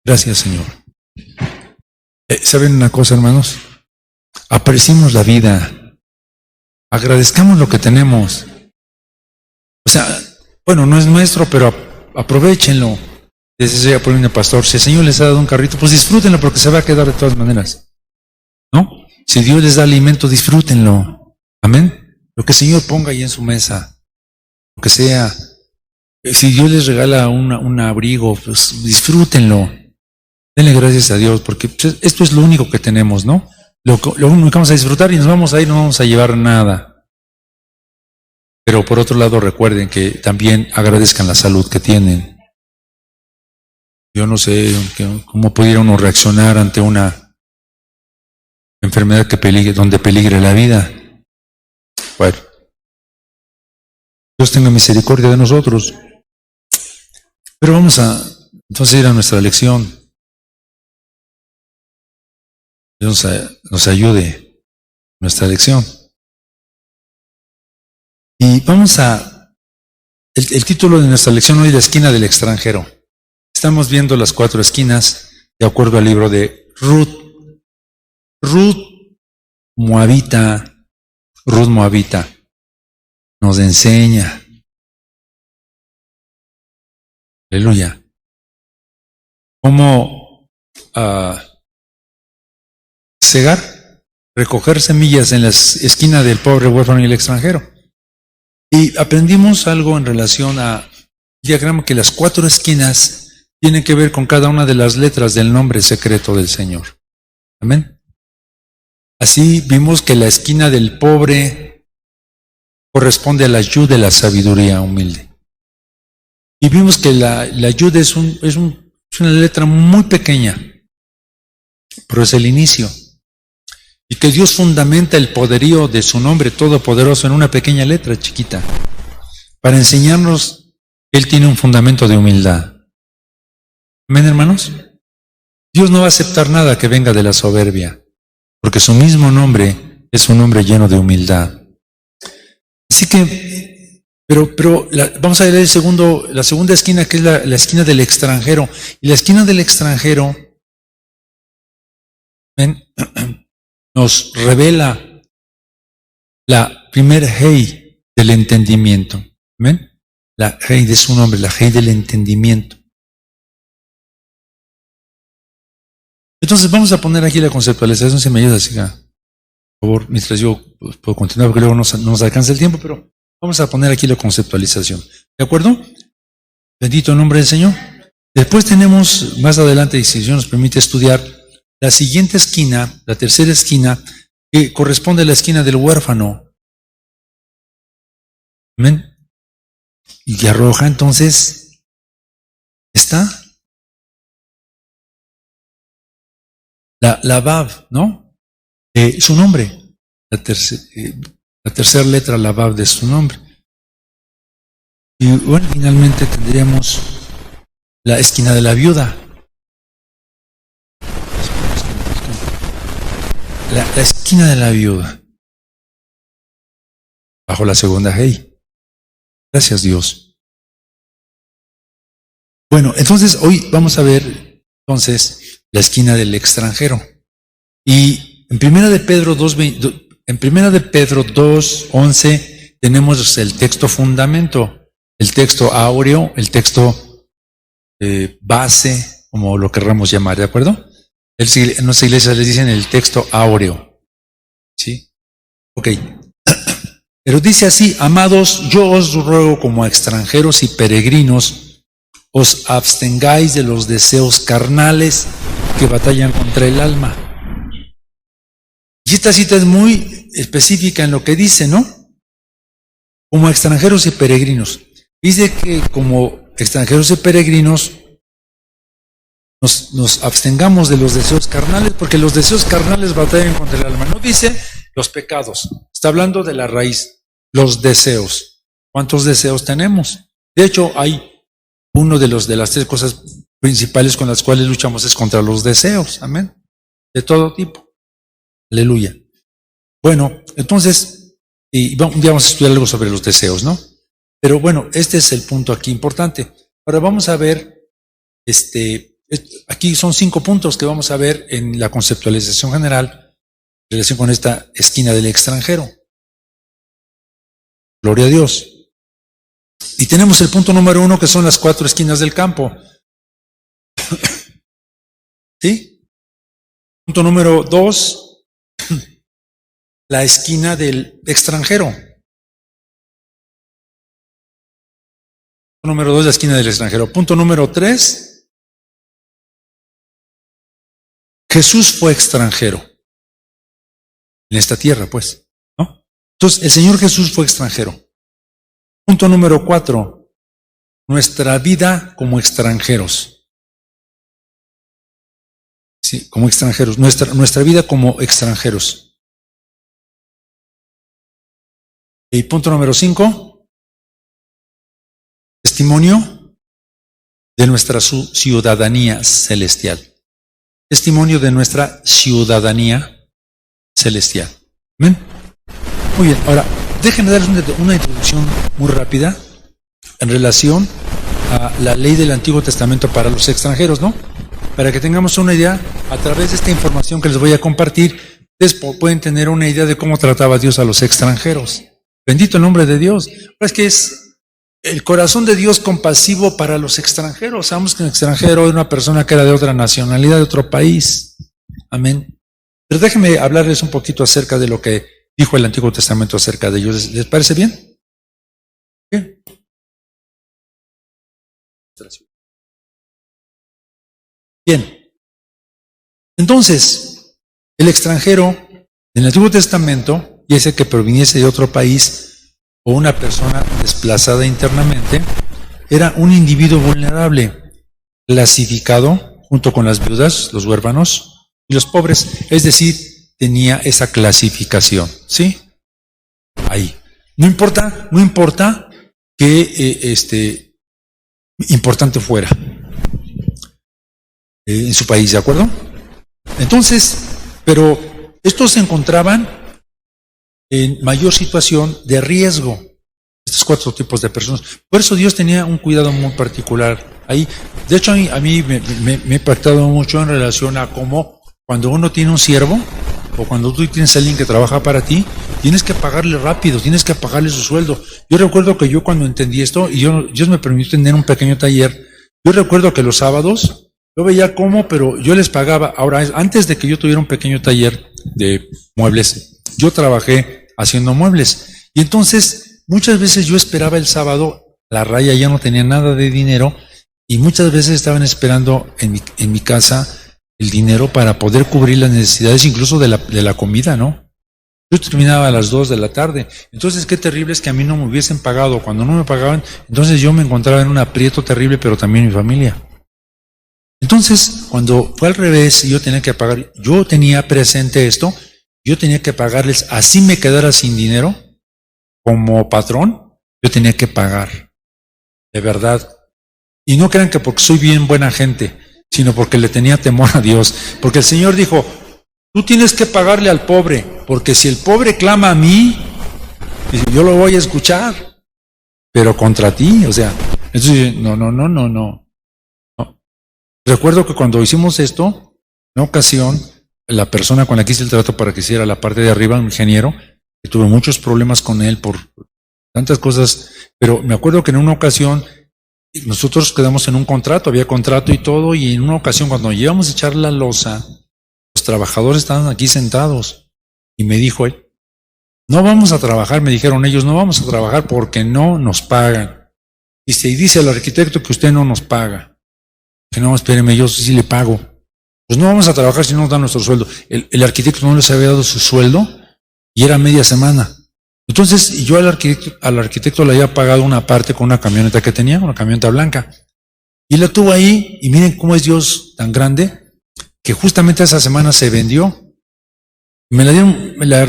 Gracias, Señor. ¿Saben una cosa, hermanos? Apreciemos la vida. Agradezcamos lo que tenemos. O sea, bueno, no es nuestro, pero aprovechenlo. Decía por el pastor, si el Señor les ha dado un carrito, pues disfrútenlo porque se va a quedar de todas maneras. ¿No? Si Dios les da alimento, disfrútenlo. Amén. Lo que el Señor ponga ahí en su mesa, lo que sea. Si Dios les regala un abrigo, pues disfrútenlo. Denle gracias a Dios, porque esto es lo único que tenemos, ¿no? Lo único que vamos a disfrutar y nos vamos a ir, no vamos a llevar nada. Pero por otro lado, recuerden que también agradezcan la salud que tienen. Yo no sé cómo pudiera uno reaccionar ante una enfermedad donde peligre la vida. Bueno, Dios tenga misericordia de nosotros. Pero vamos a entonces ir a nuestra lección. Dios nos ayude en nuestra lección. Y vamos a el título de nuestra lección hoy, la esquina del extranjero. Estamos viendo las 4 esquinas de acuerdo al libro de Ruth. Ruth Moabita nos enseña. Aleluya. Cómo cegar, recoger semillas en la esquina del pobre huérfano y el extranjero. Y aprendimos algo en relación al diagrama, que las 4 esquinas tienen que ver con cada una de las letras del nombre secreto del Señor. Amén. Así vimos que la esquina del pobre corresponde a la yud de la sabiduría humilde. Y vimos que la yud es una letra muy pequeña, pero es el inicio. Y que Dios fundamenta el poderío de su nombre todopoderoso en una pequeña letra chiquita, para enseñarnos que Él tiene un fundamento de humildad. Amén, hermanos. Dios no va a aceptar nada que venga de la soberbia, porque su mismo nombre es un nombre lleno de humildad. Así que, vamos a ver la segunda esquina, que es la esquina del extranjero. Y la esquina del extranjero, ¿ven?, nos revela la primer hey del entendimiento. ¿Ven? La hey de su nombre, la hey del entendimiento. Entonces vamos a poner aquí la conceptualización, si me ayuda, siga, por favor, mientras yo puedo continuar, porque luego no nos alcanza el tiempo, pero vamos a poner aquí la conceptualización. ¿De acuerdo? Bendito el nombre del Señor. Después tenemos, más adelante, y si Dios nos permite estudiar, la siguiente esquina, la tercera esquina, que corresponde a la esquina del huérfano. Amén. Y que arroja, entonces, está la Vav, ¿no? Su nombre, la tercera letra, la Vav de su nombre. Y bueno, finalmente tendríamos la esquina de la viuda. La esquina de la viuda, bajo la segunda hey. Gracias, Dios. Bueno, entonces hoy vamos a ver entonces la esquina del extranjero. Y en Primera de Pedro 2:11 tenemos el texto fundamento, el texto áureo, el texto base, como lo querramos llamar, ¿de acuerdo? En nuestra iglesia les dicen el texto áureo. ¿Sí? Ok. Pero dice así: amados, yo os ruego como a extranjeros y peregrinos, os abstengáis de los deseos carnales que batallan contra el alma. Y esta cita es muy específica en lo que dice, ¿no? Como extranjeros y peregrinos. Dice que como extranjeros y peregrinos nos abstengamos de los deseos carnales, porque los deseos carnales batallan contra el alma. No dice los pecados, está hablando de la raíz, los deseos. ¿Cuántos deseos tenemos? De hecho, hay uno de las 3 cosas principales con las cuales luchamos es contra los deseos, amén, de todo tipo. Aleluya. Bueno, entonces, un día vamos a estudiar algo sobre los deseos, ¿no? Pero bueno, este es el punto aquí importante. Ahora vamos a ver Aquí son 5 puntos que vamos a ver en la conceptualización general en relación con esta esquina del extranjero. Gloria a Dios. Y tenemos el punto número 1, que son las 4 esquinas del campo. ¿Sí? Punto número 2, la esquina del extranjero. Punto número 2, la esquina del extranjero. Punto número 3, Jesús fue extranjero. En esta tierra, pues, ¿no? Entonces, el Señor Jesús fue extranjero. Punto número 4, nuestra vida como extranjeros. Sí, como extranjeros. Nuestra vida como extranjeros. Y punto número 5, testimonio de nuestra ciudadanía celestial. Testimonio de nuestra ciudadanía celestial. ¿Ven? Muy bien, ahora déjenme darles una introducción muy rápida en relación a la ley del Antiguo Testamento para los extranjeros, ¿no? Para que tengamos una idea, a través de esta información que les voy a compartir, ustedes pueden tener una idea de cómo trataba Dios a los extranjeros. Bendito el nombre de Dios. Es que es el corazón de Dios compasivo para los extranjeros. Sabemos que un extranjero era una persona que era de otra nacionalidad, de otro país. Amén. Pero déjenme hablarles un poquito acerca de lo que dijo el Antiguo Testamento acerca de ellos. ¿Les parece bien? Bien. Bien. Entonces, el extranero en el Antiguo Testamento, y ese que proviniese de otro país, o una persona desplazada internamente, era un individuo vulnerable, clasificado junto con las viudas, los huérfanos y los pobres, es decir, tenía esa clasificación, ¿sí? Ahí. No importa que importante fuera en su país, ¿de acuerdo? Entonces, pero estos se encontraban en mayor situación de riesgo, estos 4 tipos de personas. Por eso Dios tenía un cuidado muy particular ahí. De hecho, a mí me he impactado mucho en relación a cómo cuando uno tiene un siervo, o cuando tú tienes a alguien que trabaja para ti, tienes que pagarle rápido, tienes que pagarle su sueldo. Yo recuerdo que yo cuando entendí esto, y Dios me permitió tener un pequeño taller, yo recuerdo que los sábados, yo veía cómo, pero yo les pagaba. Ahora, antes de que yo tuviera un pequeño taller de muebles, yo trabajé haciendo muebles. Y entonces, muchas veces yo esperaba el sábado, la raya ya no tenía nada de dinero, y muchas veces estaban esperando en mi casa el dinero para poder cubrir las necesidades, incluso de la comida, ¿no? Yo terminaba a las 2 de la tarde. Entonces, qué terrible es que a mí no me hubiesen pagado. Cuando no me pagaban, entonces yo me encontraba en un aprieto terrible, pero también mi familia. Entonces, cuando fue al revés y yo tenía que pagar, yo tenía presente esto, yo tenía que pagarles, así me quedara sin dinero, como patrón, yo tenía que pagar, de verdad. Y no crean que porque soy bien buena gente, sino porque le tenía temor a Dios. Porque el Señor dijo, tú tienes que pagarle al pobre, porque si el pobre clama a mí, yo lo voy a escuchar, pero contra ti, o sea, entonces, no. Recuerdo que cuando hicimos esto, en una ocasión, la persona con la que hice el trato para que hiciera la parte de arriba, un ingeniero, que tuve muchos problemas con él por tantas cosas, pero me acuerdo que en una ocasión nosotros quedamos en un contrato, había contrato y todo, y en una ocasión cuando llegamos a echar la losa, los trabajadores estaban aquí sentados, y me dijo él, no vamos a trabajar, me dijeron ellos, no vamos a trabajar porque no nos pagan. Y dice el arquitecto que usted no nos paga. Que no, espéreme, yo sí le pago. Pues no vamos a trabajar si no nos dan nuestro sueldo. El arquitecto no les había dado su sueldo y era media semana. Entonces yo al arquitecto le había pagado una parte con una camioneta que tenía, una camioneta blanca. Y la tuvo ahí, y miren cómo es Dios tan grande, que justamente esa semana se vendió. Me la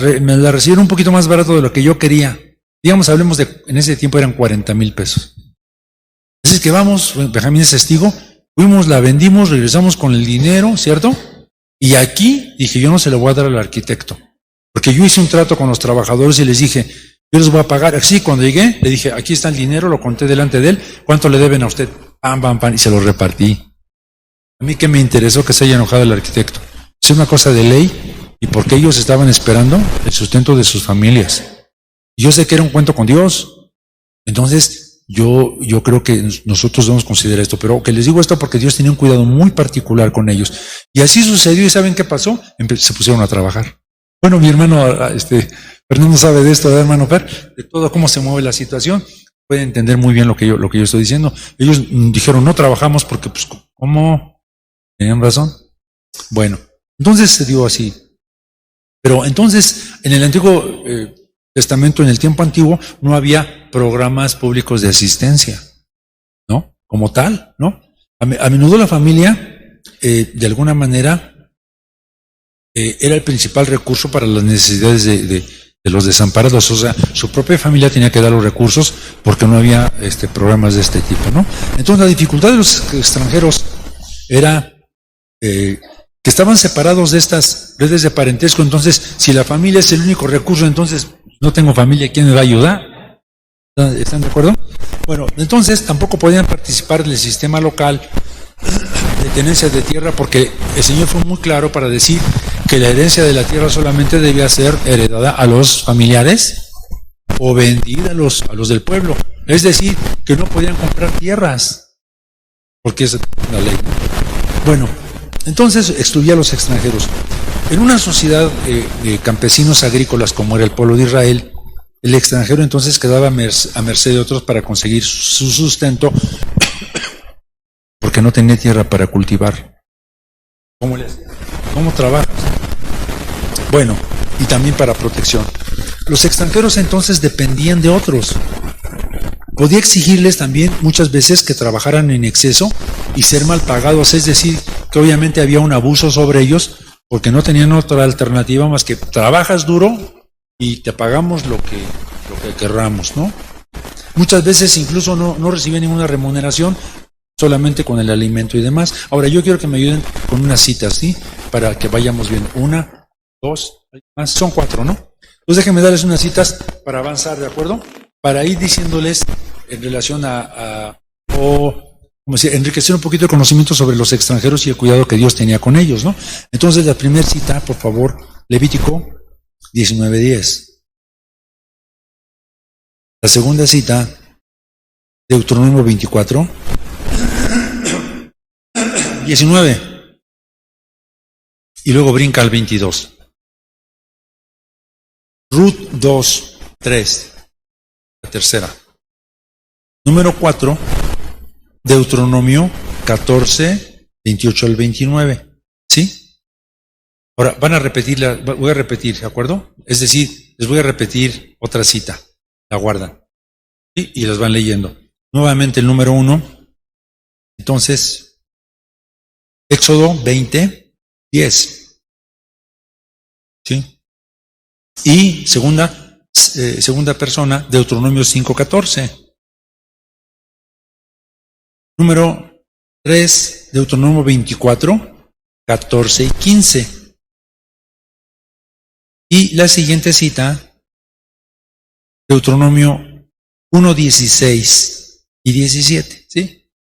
recibieron un poquito más barato de lo que yo quería. Digamos, hablemos en ese tiempo eran 40,000 pesos. Así que vamos, Benjamín es testigo, fuimos, la vendimos, regresamos con el dinero, ¿cierto? Y aquí dije, yo no se lo voy a dar al arquitecto, porque yo hice un trato con los trabajadores y les dije, yo les voy a pagar. Así, cuando llegué, le dije, aquí está el dinero, lo conté delante de él, ¿cuánto le deben a usted? Pam, pam, pam, y se lo repartí. A mí que me interesó que se haya enojado el arquitecto. Es una cosa de ley y porque ellos estaban esperando el sustento de sus familias. Y yo sé que era un cuento con Dios. Entonces, yo creo que nosotros debemos considerar esto, pero que les digo esto porque Dios tenía un cuidado muy particular con ellos. Y así sucedió, ¿y saben qué pasó? Se pusieron a trabajar. Bueno, mi hermano, Fernando sabe de esto, ¿verdad, hermano Fer? De todo cómo se mueve la situación. Puede entender muy bien lo que yo estoy diciendo. Ellos dijeron, no trabajamos porque, pues, ¿cómo? ¿Tenían razón? Bueno, entonces se dio así. Pero entonces, en el Antiguo Testamento, en el tiempo antiguo, no había programas públicos de asistencia, ¿no? Como tal, ¿no? A menudo la familia, de alguna manera, era el principal recurso para las necesidades de los desamparados. O sea, su propia familia tenía que dar los recursos porque no había programas de este tipo, ¿no? Entonces, la dificultad de los extranjeros era que estaban separados de estas redes de parentesco. Entonces, si la familia es el único recurso, entonces no tengo familia, ¿quién me va a ayudar? ¿Están de acuerdo? Bueno, entonces tampoco podían participar del sistema local de tenencia de tierra, porque el Señor fue muy claro para decir que la herencia de la tierra solamente debía ser heredada a los familiares o vendida a los del pueblo. Es decir, que no podían comprar tierras, porque es la ley. Bueno, entonces excluía a los extranjeros. En una sociedad de campesinos agrícolas como era el pueblo de Israel, el extranjero entonces quedaba a merced de otros para conseguir su sustento, porque no tenía tierra para cultivar. ¿Cómo trabajas? Bueno, y también para protección. Los extranjeros entonces dependían de otros. Podía exigirles también muchas veces que trabajaran en exceso y ser mal pagados, es decir, que obviamente había un abuso sobre ellos porque no tenían otra alternativa más que trabajas duro y te pagamos lo que querramos, ¿no? Muchas veces incluso no recibían ninguna remuneración, solamente con el alimento y demás. Ahora yo quiero que me ayuden con unas citas, ¿sí? Para que vayamos bien. 1, 2, más, son 4, ¿no? Entonces déjenme darles unas citas para avanzar, ¿de acuerdo? Para ir diciéndoles en relación como decir, enriquecer un poquito el conocimiento sobre los extranjeros y el cuidado que Dios tenía con ellos, ¿no? Entonces, la primera cita, por favor, Levítico 19:10. La segunda cita, Deuteronomio 24, 19. Y luego brinca al 22. Ruth 2:3. La tercera. Número 4, Deuteronomio 14, 28 al 29. ¿Sí? Ahora, van a repetirla, voy a repetir, ¿de acuerdo? Es decir, les voy a repetir otra cita. La guardan. ¿Sí? Y las van leyendo. Nuevamente el número 1. Entonces, Éxodo 20, 10. ¿Sí? Y segunda persona, Deuteronomio 5:14. Número 3, Deuteronomio 24, 14 y 15. Y la siguiente cita, Deuteronomio 1, 16 y 17. ¿Sí?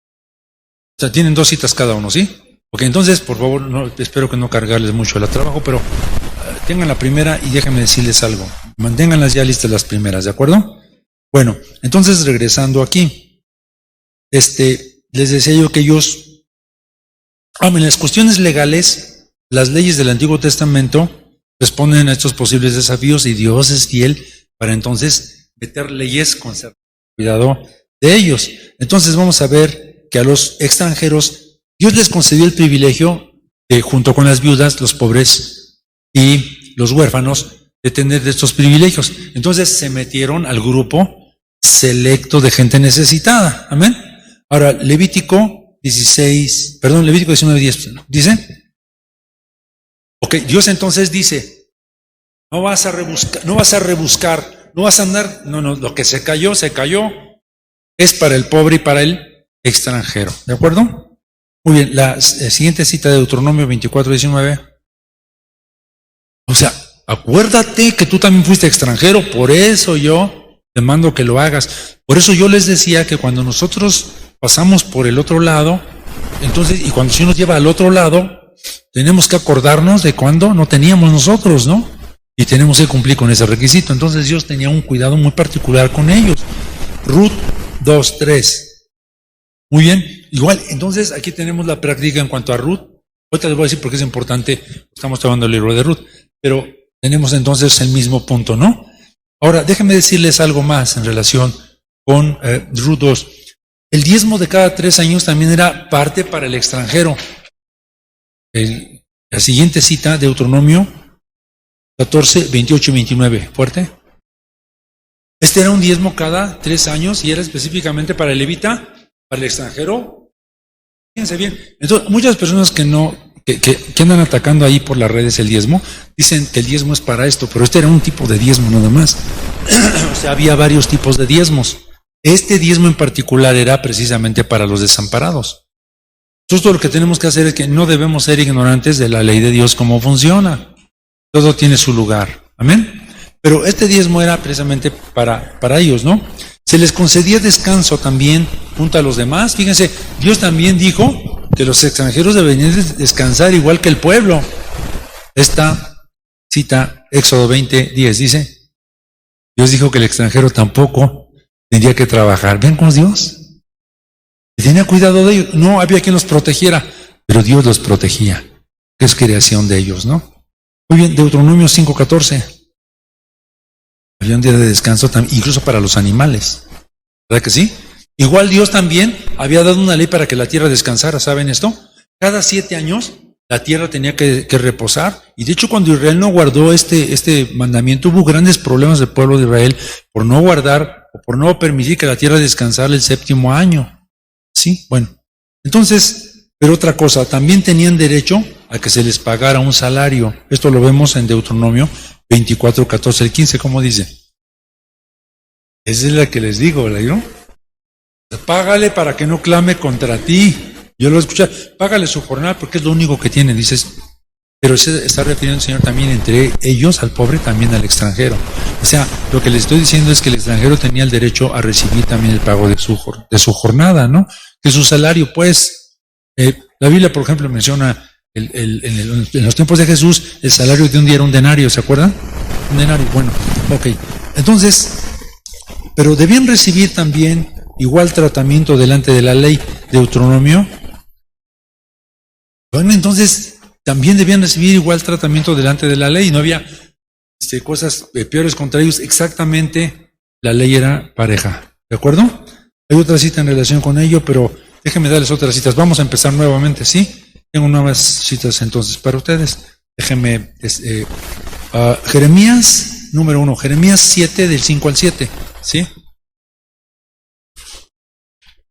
O sea, tienen 2 citas cada uno, ¿sí? Ok, entonces, por favor, espero que no cargarles mucho el trabajo, pero tengan la primera y déjenme decirles algo. Manténganlas ya listas las primeras, ¿de acuerdo? Bueno, entonces regresando aquí, les decía yo que ellos, en las cuestiones legales, las leyes del Antiguo Testamento responden a estos posibles desafíos y Dios es fiel para entonces meter leyes con cuidado de ellos. Entonces vamos a ver que a los extranjeros Dios les concedió el privilegio de, junto con las viudas, los pobres y los huérfanos, de tener de estos privilegios. Entonces se metieron al grupo selecto de gente necesitada. Amén. Ahora, Levítico 19:10 dice, ok, Dios entonces dice, no vas a rebuscar, no vas a andar, no, lo que se cayó, es para el pobre y para el extranjero, ¿de acuerdo? Muy bien, la siguiente cita de Deuteronomio 24:19, o sea, acuérdate que tú también fuiste extranjero, por eso yo te mando que lo hagas. Por eso yo les decía que cuando nosotros pasamos por el otro lado, Entonces, y cuando el Señor nos lleva al otro lado, tenemos que acordarnos de cuando no teníamos nosotros, ¿no? Y tenemos que cumplir con ese requisito. Entonces Dios tenía un cuidado muy particular con ellos. Ruth 2:3. Muy bien. Igual, entonces aquí tenemos la práctica en cuanto a Ruth. Ahorita les voy a decir por qué es importante, estamos tomando el libro de Ruth, pero tenemos entonces el mismo punto, ¿no? Ahora, déjenme decirles algo más en relación con Ruth 2. El diezmo de cada 3 años también era parte para el extranjero. La siguiente cita, Deuteronomio 14, 28 y 29. ¿Fuerte? Este era un diezmo cada 3 años y era específicamente para el levita, para el extranjero. Fíjense bien. Entonces, muchas personas que andan atacando ahí por las redes el diezmo, dicen que el diezmo es para esto, pero este era un tipo de diezmo nada más. O sea, había varios tipos de diezmos. Este diezmo en particular era precisamente para los desamparados. Entonces, todo lo que tenemos que hacer es que no debemos ser ignorantes de la ley de Dios, cómo funciona. Todo tiene su lugar. Amén. Pero este diezmo era precisamente para ellos, ¿no? Se les concedía descanso también junto a los demás. Fíjense, Dios también dijo que los extranjeros deberían descansar igual que el pueblo. Esta cita, Éxodo 20:10, dice, Dios dijo que el extranjero tampoco tendría que trabajar. ¿Ven cómo es Dios? Tenía cuidado de ellos. No había quien los protegiera, pero Dios los protegía. Es creación de ellos, ¿no? Muy bien, Deuteronomio 5:14. Había un día de descanso también, incluso para los animales. ¿Verdad que sí? Igual Dios también había dado una ley para que la tierra descansara. ¿Saben esto? Cada 7 años la tierra tenía que reposar. Y de hecho, cuando Israel no guardó este mandamiento, hubo grandes problemas del pueblo de Israel por no guardar o por no permitir que la tierra descansara el 7º año. Sí, bueno. Entonces, pero otra cosa, también tenían derecho a que se les pagara un salario. Esto lo vemos en Deuteronomio 24, 14 al 15, ¿cómo dice? Esa es la que les digo, ¿no? Págale para que no clame contra ti. Yo lo escuché, págale su jornal porque es lo único que tiene, dices. Pero se está refiriendo el Señor también entre ellos, al pobre, también al extranjero. O sea, lo que les estoy diciendo es que el extranjero tenía el derecho a recibir también el pago de su jornada, ¿no? Que su salario, pues, la Biblia, por ejemplo, menciona en los tiempos de Jesús, el salario de un día era un denario, ¿se acuerdan? Un denario, bueno, ok. Entonces, pero debían recibir también igual tratamiento delante de la ley. Deuteronomio. Bueno, entonces también debían recibir igual tratamiento delante de la ley. No había cosas peores contra ellos. Exactamente, la ley era pareja. ¿De acuerdo? Hay otra cita en relación con ello, pero déjenme darles otras citas. Vamos a empezar nuevamente, ¿sí? Tengo nuevas citas entonces para ustedes. Déjenme, Jeremías, número 1, Jeremías 7, del 5 al 7, ¿sí?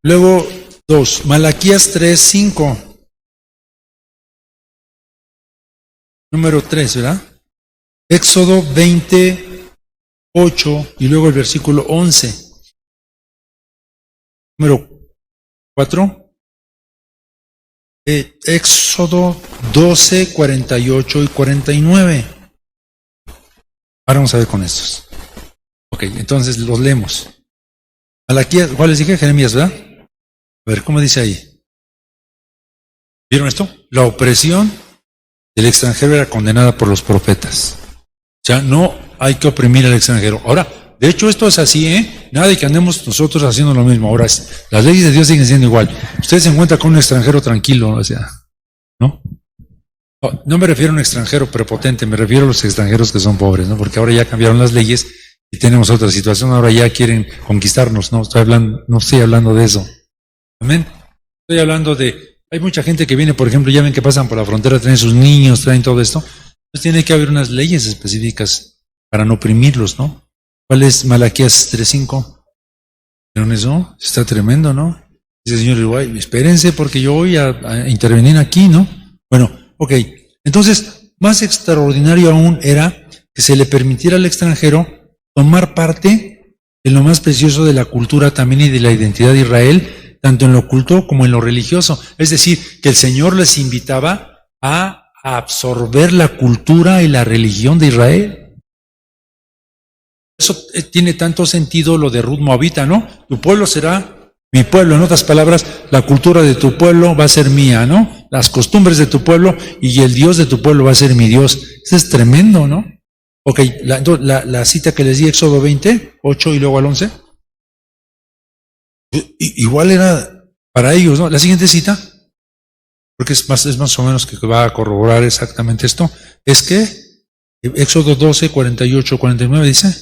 Luego 2, Malaquías 3, 5. Número 3, ¿verdad? Éxodo 20, 8 y luego el versículo 11. Número 4. Éxodo 12, 48 y 49. Ahora vamos a ver con estos. Ok, entonces los leemos. Malaquías, ¿cuál les dije? Jeremías, ¿verdad? A ver, ¿cómo dice ahí? ¿Vieron esto? La opresión del extranjero era condenada por los profetas. O sea, no hay que oprimir al extranjero. Ahora, de hecho esto es así, ¿eh? Nada de que andemos nosotros haciendo lo mismo. Ahora, las leyes de Dios siguen siendo igual. Ustedes se encuentran con un extranjero tranquilo, o sea, ¿no? No me refiero a un extranjero prepotente, me refiero a los extranjeros que son pobres, ¿no? Porque ahora ya cambiaron las leyes y tenemos otra situación, ahora ya quieren conquistarnos, no estoy hablando de eso. Amén. Estoy hablando de, hay mucha gente que viene, por ejemplo, ya ven que pasan por la frontera, traen sus niños, traen todo esto. Entonces tiene que haber unas leyes específicas para no oprimirlos, ¿no? ¿Cuál es Malaquías 3:5? ¿Vieron eso? Está tremendo, ¿no? Dice el Señor igual, espérense porque yo voy a intervenir aquí, ¿no? Bueno, ok. Entonces, más extraordinario aún era que se le permitiera al extranjero tomar parte en lo más precioso de la cultura también y de la identidad de Israel, tanto en lo oculto como en lo religioso. Es decir, que el Señor les invitaba a absorber la cultura y la religión de Israel. Eso tiene tanto sentido lo de Ruth Moabita, ¿no? Tu pueblo será Mi pueblo, en otras palabras, la cultura de tu pueblo va a ser mía, ¿no? Las costumbres de tu pueblo y el Dios de tu pueblo va a ser mi Dios. Eso es tremendo, ¿no? Ok, la cita que les di, Éxodo 20, 8 y luego al 11. Igual era para ellos, ¿no? La siguiente cita, porque es más o menos que va a corroborar exactamente esto, es que Éxodo 12, 48, 49 dice,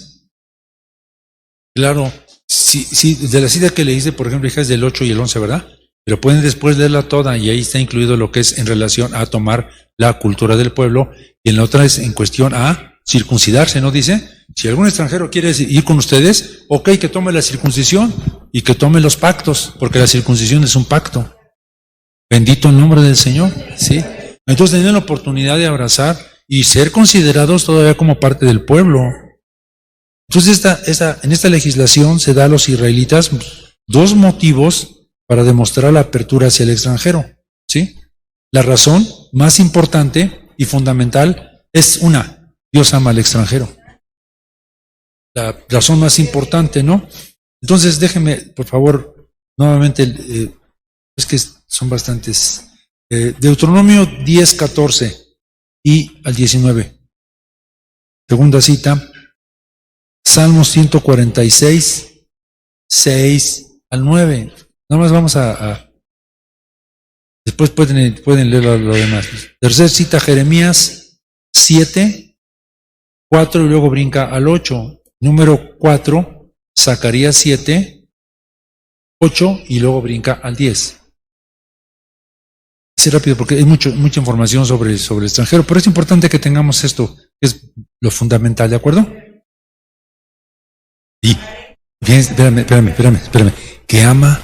claro, sí, de la cita que le hice, por ejemplo, es del 8 y el 11, ¿verdad? Pero pueden después leerla toda y ahí está incluido lo que es en relación a tomar la cultura del pueblo y en la otra es en cuestión a circuncidarse, ¿no? Dice, si algún extranjero quiere ir con ustedes, ok, que tome la circuncisión y que tome los pactos, porque la circuncisión es un pacto. Bendito el nombre del Señor, ¿sí? Entonces tienen la oportunidad de abrazar y ser considerados todavía como parte del pueblo. Entonces en esta legislación se da a los israelitas dos motivos para demostrar la apertura hacia el extranjero, ¿sí? La razón más importante y fundamental es una, Dios ama al extranjero. La razón más importante, ¿no? Entonces déjenme, por favor, nuevamente, es que son bastantes. Deuteronomio 10, 14 y al 19. Segunda cita. Salmos 146, 6 al 9. Nada más vamos después pueden leer lo demás. Tercera cita, Jeremías 7, 4 y luego brinca al 8. Número 4, Zacarías 7, 8 y luego brinca al 10. Así rápido porque hay mucha información sobre el extranjero, pero es importante que tengamos esto, que es lo fundamental, ¿de acuerdo? Y, espérame, que ama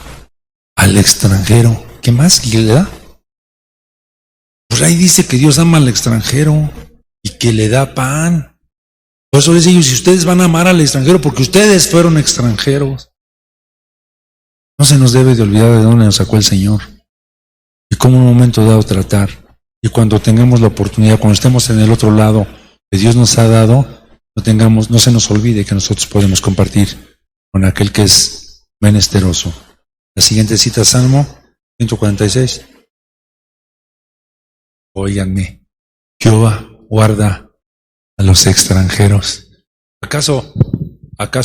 al extranjero. ¿Qué más le da? Pues ahí dice que Dios ama al extranjero y que le da pan. Por eso les digo, si ustedes van a amar al extranjero, porque ustedes fueron extranjeros, no se nos debe de olvidar de dónde nos sacó el Señor y cómo en un momento dado tratar. Y cuando tengamos la oportunidad, cuando estemos en el otro lado que Dios nos ha dado, no se nos olvide que nosotros podemos compartir con aquel que es menesteroso. La siguiente cita, Salmo 146. Óiganme, Jehová guarda a los extranjeros. ¿Acaso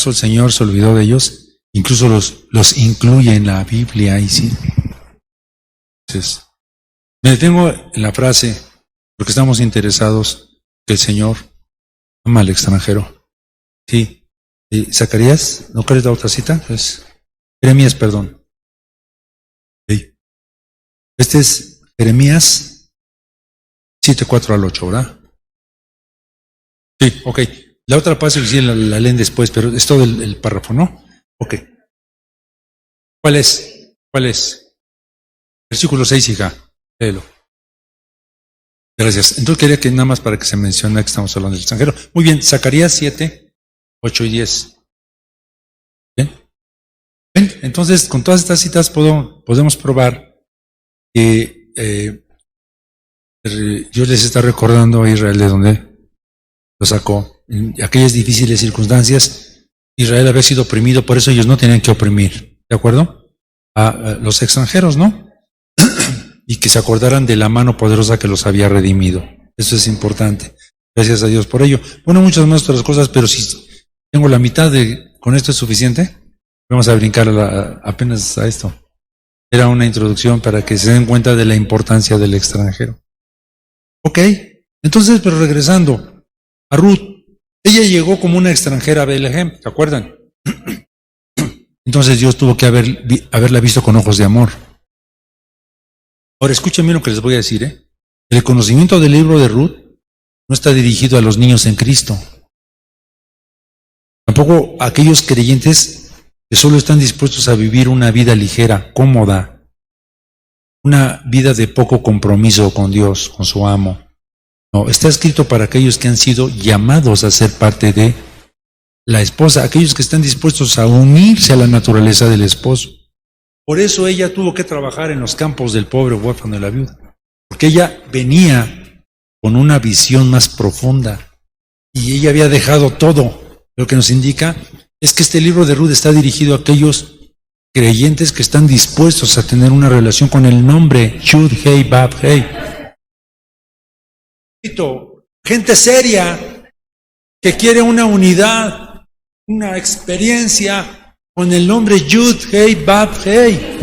el Señor se olvidó de ellos? Incluso los incluye en la Biblia y sí. Entonces, me detengo en la frase porque estamos interesados que el Señor ama al extranjero. Sí. Zacarías, ¿no quieres la otra cita? Pues, Jeremías, perdón. Sí. Este es Jeremías 7, 4 al 8, ¿verdad? Sí, ok. La otra parte sí la leen después, pero es todo el párrafo, ¿no? Ok. ¿Cuál es? Versículo 6, hija. Léelo. Gracias. Entonces quería que nada más para que se mencione que estamos hablando del extranjero. Muy bien, Zacarías 7, 8 y 10. ¿Bien? ¿Ven? Entonces, con todas estas citas podemos probar que Dios les está recordando a Israel de dónde lo sacó. En aquellas difíciles circunstancias, Israel había sido oprimido, por eso ellos no tenían que oprimir. ¿De acuerdo? A los extranjeros, ¿no? Y que se acordaran de la mano poderosa que los había redimido. Eso es importante. Gracias a Dios por ello. Bueno, muchas más otras cosas, pero si tengo la mitad con esto es suficiente, vamos a brincar apenas a esto. Era una introducción para que se den cuenta de la importancia del extranjero. Ok, entonces, pero regresando a Ruth, ella llegó como una extranjera a Belén, ¿se acuerdan? Entonces Dios tuvo que haberla visto con ojos de amor. Ahora escúchenme lo que les voy a decir, El conocimiento del libro de Ruth no está dirigido a los niños en Cristo. Tampoco a aquellos creyentes que solo están dispuestos a vivir una vida ligera, cómoda, una vida de poco compromiso con Dios, con su amo. No, está escrito para aquellos que han sido llamados a ser parte de la esposa, aquellos que están dispuestos a unirse a la naturaleza del esposo. Por eso ella tuvo que trabajar en los campos del pobre huérfano y la viuda, porque ella venía con una visión más profunda y ella había dejado todo. Lo que nos indica es que este libro de Ruth está dirigido a aquellos creyentes que están dispuestos a tener una relación con el nombre Yud Hei Vav Hei. Gente seria que quiere una unidad, una experiencia con el nombre Yud Hei Vav Hei.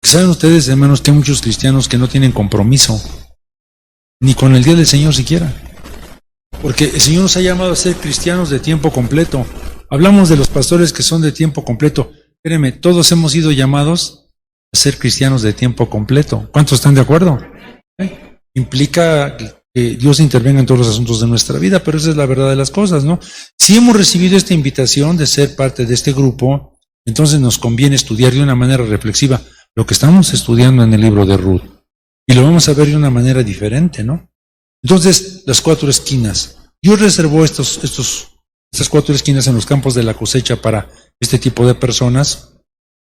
¿Saben ustedes, hermanos, que hay muchos cristianos que no tienen compromiso ni con el día del Señor siquiera? Porque el Señor nos ha llamado a ser cristianos de tiempo completo. Hablamos de los pastores que son de tiempo completo. Créeme, todos hemos sido llamados a ser cristianos de tiempo completo. ¿Cuántos están de acuerdo? Implica que Dios intervenga en todos los asuntos de nuestra vida, pero esa es la verdad de las cosas, ¿no? Si hemos recibido esta invitación de ser parte de este grupo, entonces nos conviene estudiar de una manera reflexiva lo que estamos estudiando en el libro de Ruth. Y lo vamos a ver de una manera diferente, ¿no? Entonces, las 4 esquinas. Dios reservó estas 4 esquinas en los campos de la cosecha para este tipo de personas.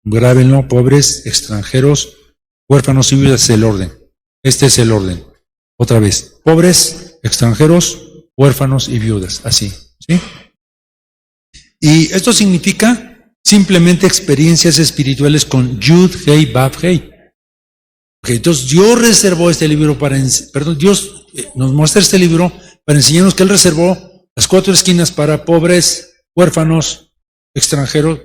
Grábenlo: pobres, extranjeros, huérfanos y viudas. Es el orden. Este es el orden. Otra vez: pobres, extranjeros, huérfanos y viudas. Así, ¿sí? Y esto significa simplemente experiencias espirituales con Yud Hei Vav Hei. Okay, entonces Dios reservó este libro Dios nos muestra este libro para enseñarnos que Él reservó las 4 esquinas para pobres, huérfanos, extranjeros,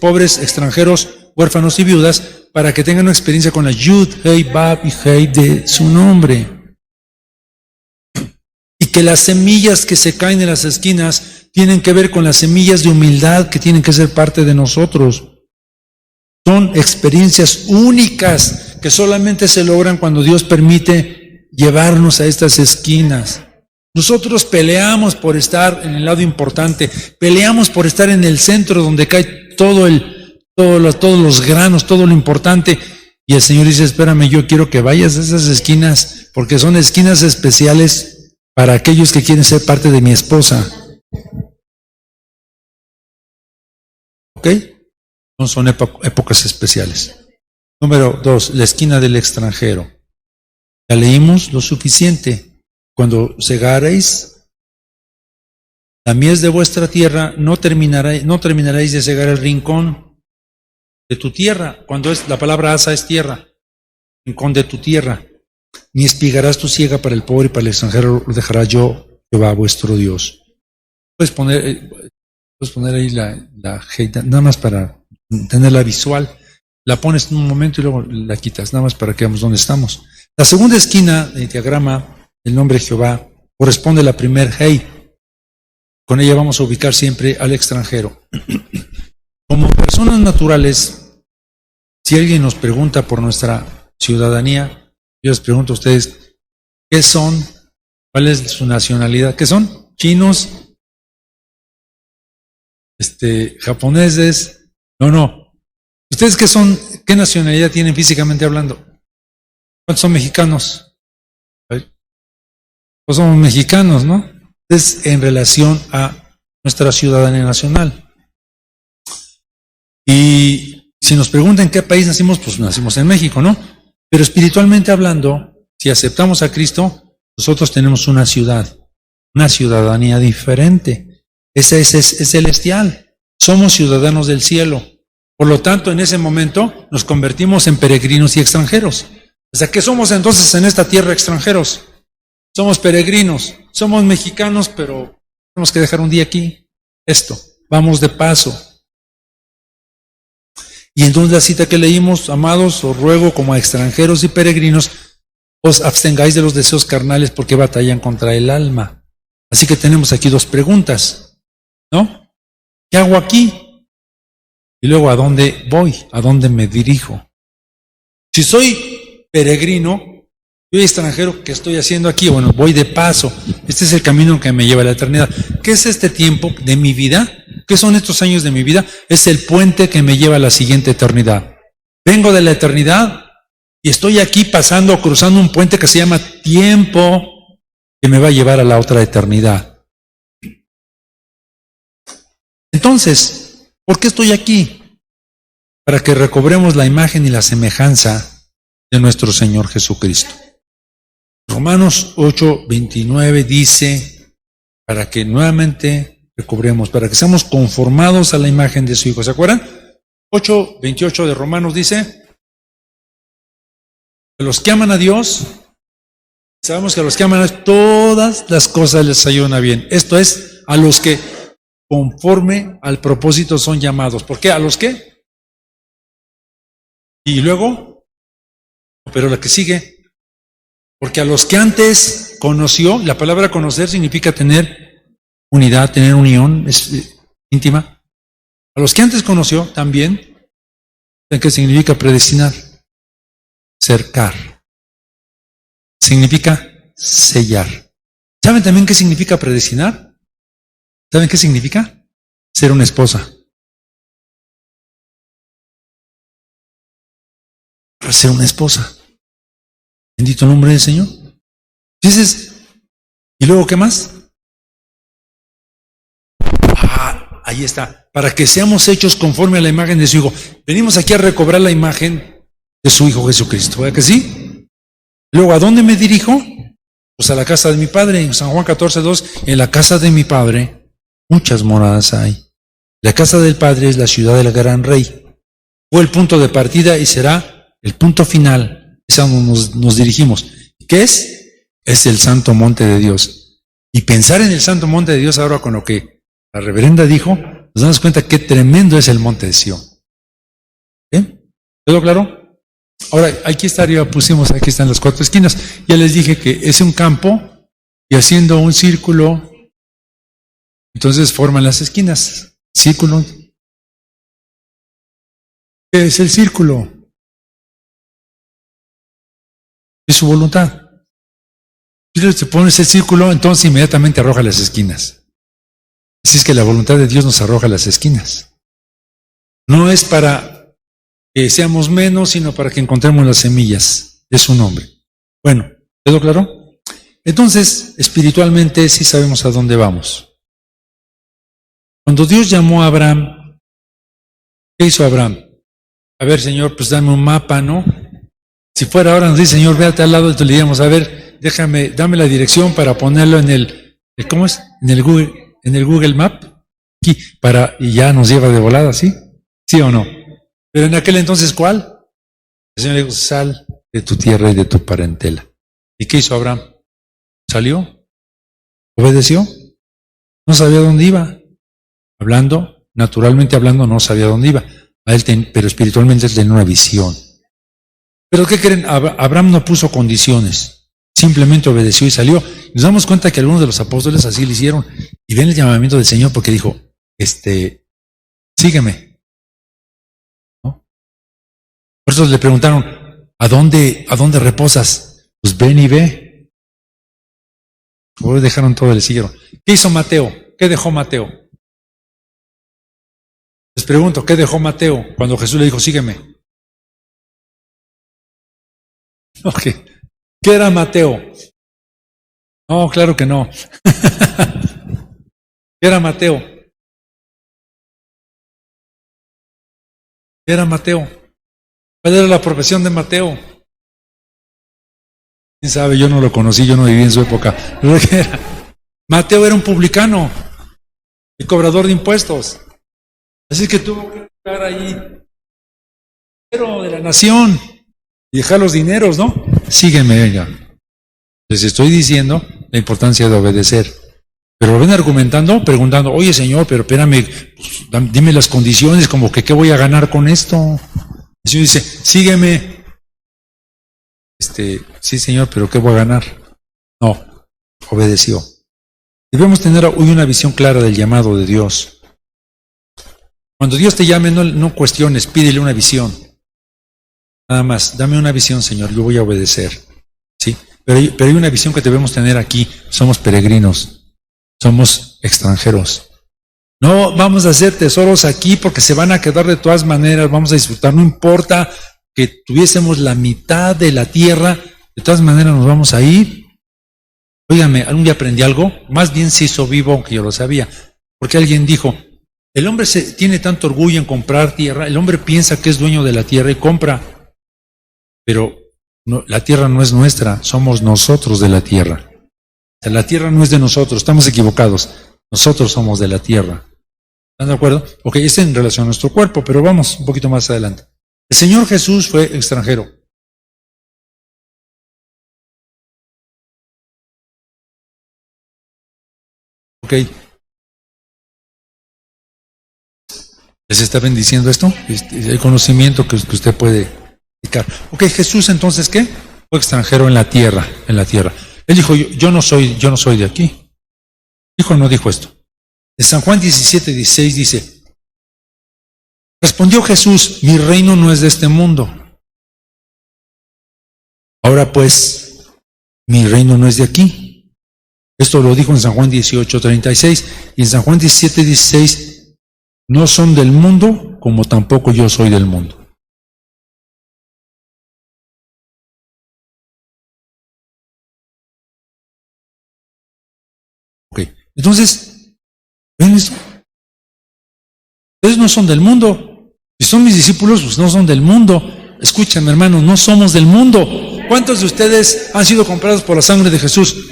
pobres, extranjeros, huérfanos y viudas, para que tengan una experiencia con la Yud Hei Vav y Hei de su nombre. Y que las semillas que se caen en las esquinas tienen que ver con las semillas de humildad que tienen que ser parte de nosotros. Son experiencias únicas que solamente se logran cuando Dios permite llevarnos a estas esquinas. Nosotros peleamos por estar en el lado importante, peleamos por estar en el centro donde cae todos los granos, todo lo importante. Y el Señor dice: espérame, yo quiero que vayas a esas esquinas, porque son esquinas especiales para aquellos que quieren ser parte de mi esposa. ¿Ok? No son épocas especiales. Número 2, la esquina del extranjero. Ya leímos lo suficiente. Cuando segareis la mies de vuestra tierra, no terminaréis de segar el rincón de tu tierra. Cuando la palabra asa es tierra, rincón de tu tierra. Ni espigarás tu siega para el pobre y para el extranjero lo dejará yo, Jehová vuestro Dios. Puedes poner ahí la nada más para tenerla visual. La pones en un momento y luego la quitas, nada más para que veamos dónde estamos. La segunda esquina del diagrama, el nombre Jehová, corresponde a la primer Hei. Con ella vamos a ubicar siempre al extranjero. Como personas naturales, si alguien nos pregunta por nuestra ciudadanía, yo les pregunto a ustedes: ¿qué son? ¿Cuál es su nacionalidad? ¿Qué son? ¿Chinos? ¿Japoneses? No. ¿Ustedes qué son? ¿Qué nacionalidad tienen físicamente hablando? ¿Cuántos son mexicanos? Pues somos mexicanos, ¿no? Es en relación a nuestra ciudadanía nacional. Y si nos preguntan en qué país nacimos, pues nacimos en México, ¿no? Pero espiritualmente hablando, si aceptamos a Cristo, nosotros tenemos una ciudadanía diferente. Esa es celestial. Somos ciudadanos del cielo. Por lo tanto, en ese momento nos convertimos en peregrinos y extranjeros. O sea, ¿qué somos entonces en esta tierra extranjeros? Somos peregrinos, somos mexicanos, pero tenemos que dejar un día aquí. Vamos de paso. Y entonces la cita que leímos: amados, os ruego como a extranjeros y peregrinos, os abstengáis de los deseos carnales, porque batallan contra el alma. Así que tenemos aquí 2 preguntas, ¿no? ¿Qué hago aquí? Y luego, ¿a dónde voy? ¿A dónde me dirijo? Si soy peregrino, soy extranjero, ¿qué estoy haciendo aquí? Bueno, voy de paso. Este es el camino que me lleva a la eternidad. ¿Qué es este tiempo de mi vida? ¿Qué son estos años de mi vida? Es el puente que me lleva a la siguiente eternidad. Vengo de la eternidad y estoy aquí cruzando un puente que se llama tiempo, que me va a llevar a la otra eternidad. Entonces, ¿por qué estoy aquí? Para que recobremos la imagen y la semejanza de nuestro Señor Jesucristo. Romanos 8:29 dice: para que nuevamente recobremos, para que seamos conformados a la imagen de su Hijo. ¿Se acuerdan? 8:28 de Romanos dice, a los que aman a Dios, sabemos que a los que aman a Dios, todas las cosas les ayudan a bien. Esto es, a los que conforme al propósito son llamados. ¿Por qué? ¿A los qué? Y luego, pero la que sigue, porque a los que antes conoció, la palabra conocer significa tener unidad, tener unión, es íntima. A los que antes conoció también, ¿qué significa predestinar? Cercar. Significa sellar. ¿Saben también qué significa predestinar? ¿Saben qué significa? Ser una esposa. Ser una esposa. Bendito nombre del Señor. Dices, ¿y luego qué más? Ahí está. Para que seamos hechos conforme a la imagen de su Hijo. Venimos aquí a recobrar la imagen de su Hijo Jesucristo. ¿Verdad que sí? Luego, ¿a dónde me dirijo? Pues a la casa de mi Padre. En San Juan 14:2, en la casa de mi Padre muchas moradas hay. La casa del Padre es la ciudad del gran Rey. Fue el punto de partida y será el punto final. Es a donde nos dirigimos. ¿Qué es? Es el santo monte de Dios. Y pensar en el santo monte de Dios ahora con lo que la reverenda dijo, nos damos cuenta qué tremendo es el monte de Sión. ¿Bien? ¿Quedó claro? Ahora, aquí está arriba, pusimos, aquí están las 4 esquinas. Ya les dije que es un campo y haciendo un círculo, entonces forman las esquinas. Círculo. ¿Qué es el círculo? Es su voluntad. Si te pones el círculo, entonces inmediatamente arroja las esquinas. Así es que la voluntad de Dios nos arroja las esquinas. No es para que seamos menos, sino para que encontremos las semillas de su nombre. Bueno, ¿quedó claro? Entonces, espiritualmente sí sabemos a dónde vamos. Cuando Dios llamó a Abraham, ¿qué hizo Abraham? A ver, Señor, pues dame un mapa, ¿no? Si fuera ahora nos dice, Señor, véate al lado, entonces le diríamos, a ver, dame la dirección para ponerlo en el ¿cómo es? En el Google Map, aquí, y ya nos lleva de volada, ¿sí? ¿Sí o no? Pero en aquel entonces, ¿cuál? El Señor le dijo, sal de tu tierra y de tu parentela. ¿Y qué hizo Abraham? ¿Salió? ¿Obedeció? No sabía dónde iba. Naturalmente hablando, no sabía dónde iba. Pero espiritualmente él tenía una visión. ¿Pero qué creen? Abraham no puso condiciones. Simplemente obedeció y salió. Nos damos cuenta que algunos de los apóstoles así lo hicieron. Y ven el llamamiento del Señor porque dijo, sígueme. ¿No? Por eso le preguntaron, ¿a dónde reposas? Pues ven y ve. Por dejaron todo y le siguieron. ¿Qué hizo Mateo? ¿Qué dejó Mateo? Les pregunto, ¿qué dejó Mateo cuando Jesús le dijo, sígueme? Okay. ¿Qué era Mateo? No, claro que no. ¿Qué era Mateo? ¿Qué era Mateo? ¿Cuál era la profesión de Mateo? ¿Quién sabe? Yo no lo conocí, yo no viví en su época. ¿Pero qué era? Mateo era un publicano, el cobrador de impuestos. Así que tuvo que estar ahí, pero de la nación, y dejar los dineros, ¿no? Sígueme, venga. Les estoy diciendo la importancia de obedecer. Pero lo ven argumentando, preguntando, oye Señor, pero espérame, pues, dime las condiciones, como que qué voy a ganar con esto. El Señor dice, sígueme. Sí Señor, pero ¿qué voy a ganar? No, obedeció. Debemos tener hoy una visión clara del llamado de Dios. Cuando Dios te llame, no cuestiones, pídele una visión. Nada más, dame una visión, Señor, yo voy a obedecer. ¿Sí? Pero hay una visión que debemos tener aquí. Somos peregrinos, somos extranjeros. No vamos a hacer tesoros aquí porque se van a quedar de todas maneras, vamos a disfrutar. No importa que tuviésemos la mitad de la tierra, de todas maneras nos vamos a ir. Óigame, algún día aprendí algo, más bien se hizo vivo, aunque yo lo sabía. Porque alguien dijo, el hombre tiene tanto orgullo en comprar tierra, el hombre piensa que es dueño de la tierra y compra. Pero no, la tierra no es nuestra, somos nosotros de la tierra. O sea, la tierra no es de nosotros, estamos equivocados. Nosotros somos de la tierra. ¿Están de acuerdo? Ok, es en relación a nuestro cuerpo, pero vamos un poquito más adelante. El Señor Jesús fue extranjero. Ok. ¿Les está bendiciendo esto? El conocimiento que usted puede aplicar. Ok, Jesús entonces, ¿qué? Fue extranjero en la tierra, en la tierra. Él dijo, yo no soy de aquí. ¿Dijo o no dijo esto? En San Juan 17:16 dice, respondió Jesús, mi reino no es de este mundo. Ahora pues, mi reino no es de aquí. Esto lo dijo en San Juan 18:36 y en San Juan 17:16, no son del mundo como tampoco yo soy del mundo. Ok, entonces, ¿ven esto? Ustedes no son del mundo. Si son mis discípulos, pues no son del mundo. Escúchame, hermano, no somos del mundo. ¿Cuántos de ustedes han sido comprados por la sangre de Jesús?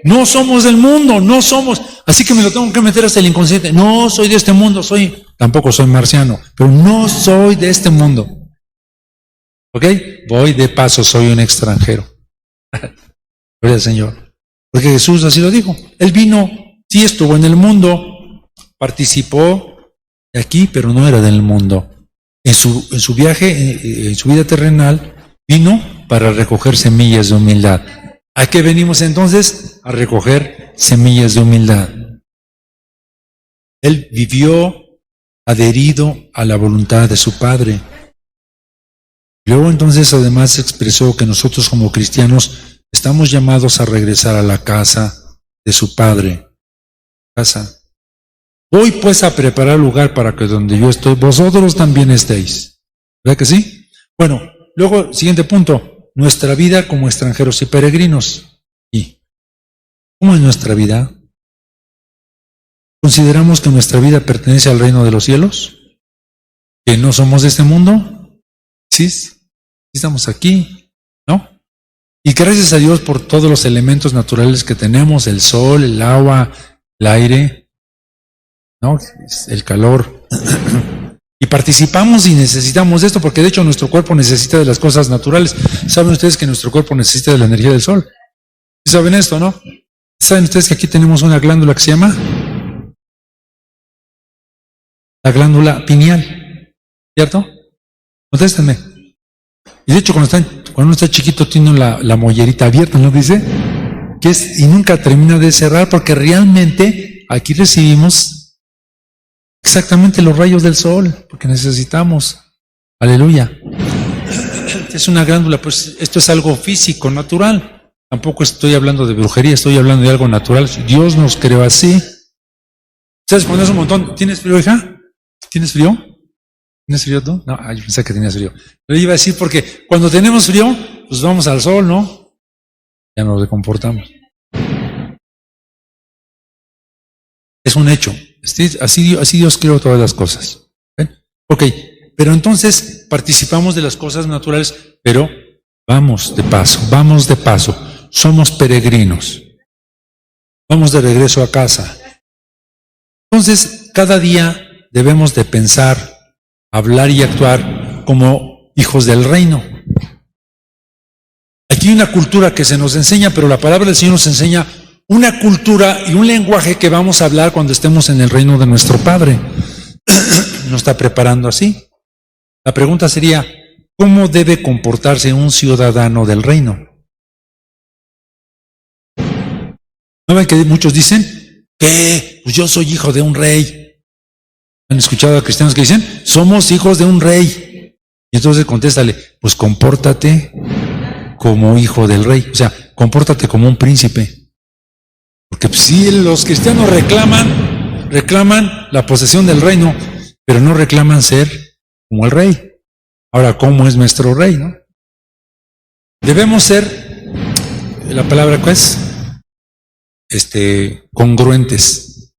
No somos del mundo, no somos. Así que me lo tengo que meter hasta el inconsciente. No soy de este mundo, tampoco soy marciano, pero no soy de este mundo. ¿Ok? Voy de paso, soy un extranjero. Gloria al Señor. Porque Jesús así lo dijo. Él vino, sí estuvo en el mundo, participó de aquí, pero no era del mundo. En su viaje, en su vida terrenal, vino para recoger semillas de humildad. ¿A qué venimos entonces? A recoger semillas de humildad. Él vivió adherido a la voluntad de su Padre. Luego entonces además expresó que nosotros como cristianos estamos llamados a regresar a la casa de su Padre. Casa. Voy pues a preparar lugar para que donde yo estoy, vosotros también estéis. ¿Verdad que sí? Bueno, luego, siguiente punto. Nuestra vida como extranjeros y peregrinos. ¿Y cómo es nuestra vida? ¿Consideramos que nuestra vida pertenece al reino de los cielos? ¿Que no somos de este mundo? Sí, estamos aquí, ¿no? Y gracias a Dios por todos los elementos naturales que tenemos, el sol, el agua, el aire, ¿no? El calor. Y participamos y necesitamos de esto, porque de hecho nuestro cuerpo necesita de las cosas naturales. ¿Saben ustedes que nuestro cuerpo necesita de la energía del sol? ¿Sí saben esto, no? ¿Saben ustedes que aquí tenemos una glándula que se llama la glándula pineal? ¿Cierto? Contéstenme. Y de hecho cuando uno está chiquito tiene la mollerita abierta, ¿no dice? Y nunca termina de cerrar, porque realmente aquí recibimos exactamente los rayos del sol, porque necesitamos. Aleluya. Es una glándula, pues esto es algo físico, natural. Tampoco estoy hablando de brujería, estoy hablando de algo natural. Dios nos creó así. ¿Sabes cuando es un montón? ¿Tienes frío, hija? ¿Tienes frío? ¿Tienes frío tú? No, yo pensé que tenías frío. Pero iba a decir porque cuando tenemos frío, pues vamos al sol, ¿no? Ya nos comportamos. Es un hecho. Así Dios creó todas las cosas. ¿Ven? Ok, pero entonces participamos de las cosas naturales, pero vamos de paso. Somos peregrinos. Vamos de regreso a casa. Entonces, cada día debemos de pensar, hablar y actuar como hijos del reino. Aquí hay una cultura que se nos enseña, pero la palabra del Señor nos enseña una cultura y un lenguaje que vamos a hablar cuando estemos en el reino de nuestro Padre. Nos está preparando así. La pregunta sería, ¿cómo debe comportarse un ciudadano del reino? ¿No ven que muchos dicen que pues yo soy hijo de un rey? ¿Han escuchado a cristianos que dicen, somos hijos de un rey? Y entonces contéstale, pues compórtate como hijo del rey. O sea, compórtate como un príncipe. Porque si los cristianos reclaman la posesión del reino, pero no reclaman ser como el rey. Ahora, ¿cómo es nuestro rey, no? Debemos ser, la palabra que es, congruentes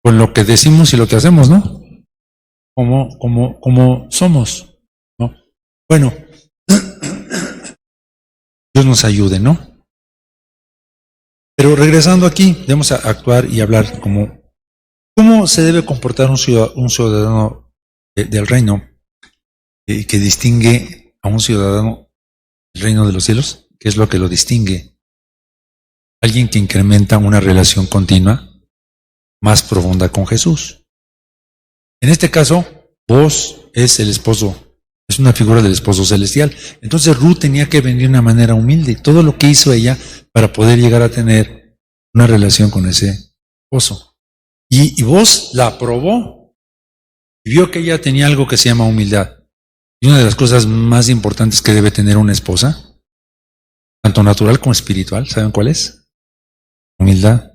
con lo que decimos y lo que hacemos, ¿no? Como somos, ¿no? Bueno, Dios nos ayude, ¿no? Pero regresando aquí, debemos actuar y hablar como cómo se debe comportar un ciudadano del reino que distingue a un ciudadano del reino de los cielos. ¿Qué es lo que lo distingue? Alguien que incrementa una relación continua más profunda con Jesús. En este caso, vos es el esposo, es una figura del esposo celestial. Entonces Ruth tenía que venir de una manera humilde. Todo lo que hizo ella para poder llegar a tener una relación con ese esposo. Y vos la aprobó y vio que ella tenía algo que se llama humildad. Y una de las cosas más importantes que debe tener una esposa, tanto natural como espiritual, ¿saben cuál es? Humildad.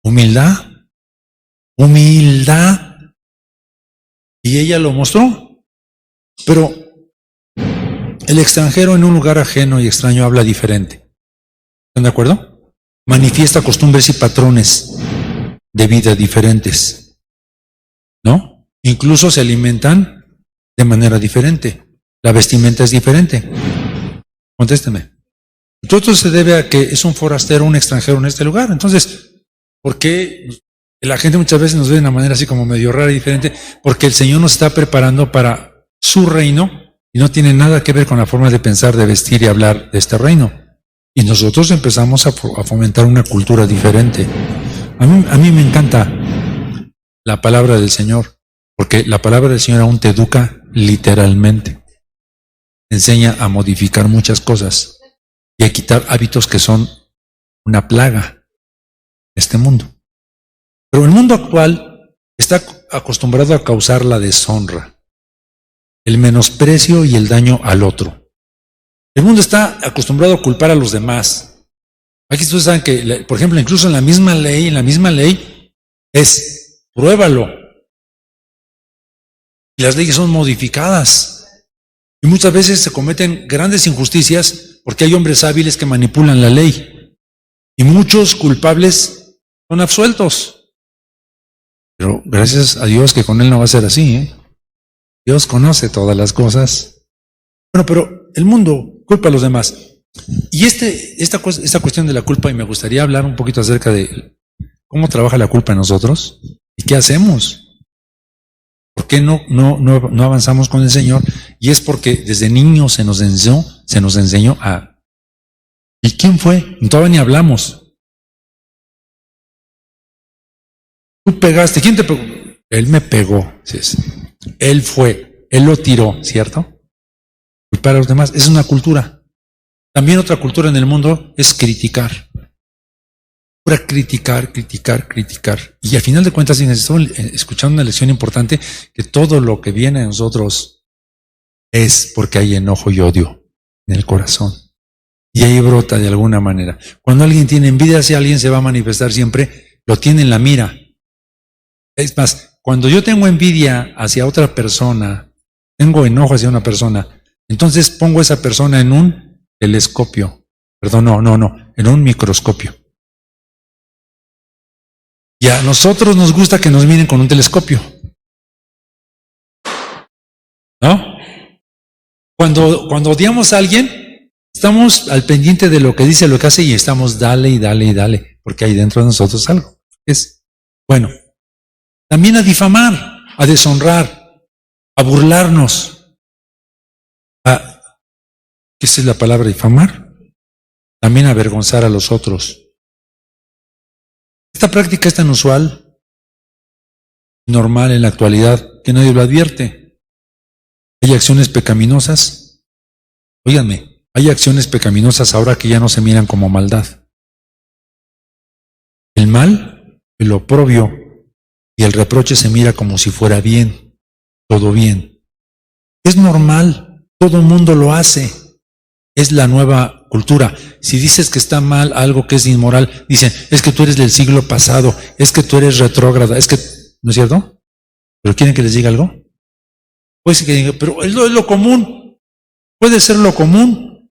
Humildad. Humildad. Y ella lo mostró. Pero el extranjero en un lugar ajeno y extraño habla diferente. ¿Están de acuerdo? Manifiesta costumbres y patrones de vida diferentes. ¿No? Incluso se alimentan de manera diferente. La vestimenta es diferente. Contésteme. Todo esto se debe a que es un forastero, un extranjero en este lugar. Entonces, ¿por qué la gente muchas veces nos ve de una manera así como medio rara y diferente? Porque el Señor nos está preparando para su reino y no tiene nada que ver con la forma de pensar, de vestir y hablar de este reino. Y nosotros empezamos a fomentar una cultura diferente. A mí me encanta la palabra del Señor, porque la palabra del Señor aún te educa literalmente. Te enseña a modificar muchas cosas y a quitar hábitos que son una plaga en este mundo. Pero el mundo actual está acostumbrado a causar la deshonra, el menosprecio y el daño al otro. El mundo está acostumbrado a culpar a los demás. Aquí ustedes saben que, por ejemplo, incluso en la misma ley es pruébalo. Y las leyes son modificadas. Y muchas veces se cometen grandes injusticias porque hay hombres hábiles que manipulan la ley. Y muchos culpables son absueltos. Pero gracias a Dios que con Él no va a ser así, ¿eh? Dios conoce todas las cosas. Bueno, pero el mundo culpa a los demás. Y esta cuestión de la culpa, y me gustaría hablar un poquito acerca de cómo trabaja la culpa en nosotros y qué hacemos. ¿Por qué no avanzamos con el Señor? Y es porque desde niños se nos enseñó a... ¿Y quién fue? Todavía ni hablamos. Tú pegaste. ¿Quién te pegó? Él me pegó. Sí, sí. Él fue. Él lo tiró, ¿cierto? Culpar a los demás. Es una cultura. También otra cultura en el mundo es criticar. Para criticar. Y al final de cuentas, estoy escuchando una lección importante, que todo lo que viene a nosotros es porque hay enojo y odio en el corazón. Y ahí brota de alguna manera. Cuando alguien tiene envidia hacia alguien, se va a manifestar siempre, lo tiene en la mira. Es más, cuando yo tengo envidia hacia otra persona, tengo enojo hacia una persona, entonces pongo a esa persona en un telescopio. Perdón, en un microscopio. Y a nosotros nos gusta que nos miren con un telescopio. ¿No? Cuando odiamos a alguien, estamos al pendiente de lo que dice, lo que hace, y estamos dale, porque hay dentro de nosotros algo. Bueno, también a difamar, a deshonrar, a burlarnos. ¿Qué es la palabra difamar? También avergonzar a los otros. Esta práctica es tan usual, normal en la actualidad, que nadie lo advierte. Hay acciones pecaminosas. Óiganme, hay acciones pecaminosas ahora que ya no se miran como maldad. El mal, el oprobio y el reproche se mira como si fuera bien, todo bien. Es normal, todo el mundo lo hace. Es la nueva cultura. Si dices que está mal algo que es inmoral, dicen, es que tú eres del siglo pasado, es que tú eres retrógrada, es que, ¿no es cierto? ¿Pero quieren que les diga algo? Pues que diga, pero es lo común. Puede ser lo común.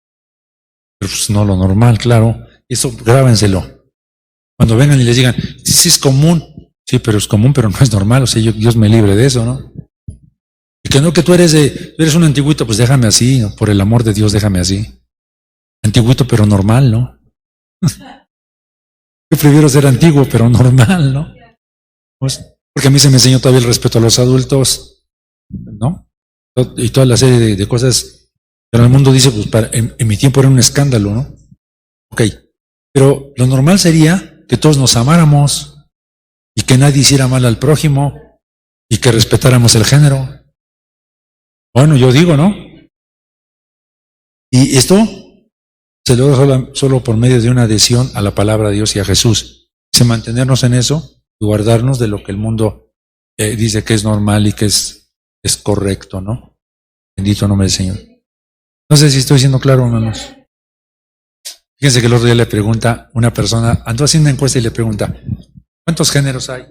Pero pues no lo normal, claro. Eso grábenselo. Cuando vengan y les digan, sí es común. Sí, pero es común, pero no es normal. O sea, Dios me libre de eso, ¿no? Y que no, que tú eres un antiguito, pues déjame así, ¿no? Por el amor de Dios, déjame así. Antiguito, pero normal, ¿no? Yo prefiero ser antiguo, pero normal, ¿no? Pues, porque a mí se me enseñó todavía el respeto a los adultos, ¿no? Y toda la serie de cosas. Pero el mundo dice, pues en mi tiempo era un escándalo, ¿no? Ok. Pero lo normal sería que todos nos amáramos y que nadie hiciera mal al prójimo y que respetáramos el género. Bueno, yo digo, ¿no? Y esto se logra solo por medio de una adhesión a la palabra de Dios y a Jesús. Se mantenernos en eso y guardarnos de lo que el mundo dice que es normal y que es correcto, ¿no? Bendito nombre del Señor. No sé si estoy siendo claro, hermanos. Fíjense que el otro día le pregunta una persona, andó haciendo una encuesta y le pregunta, ¿cuántos géneros hay?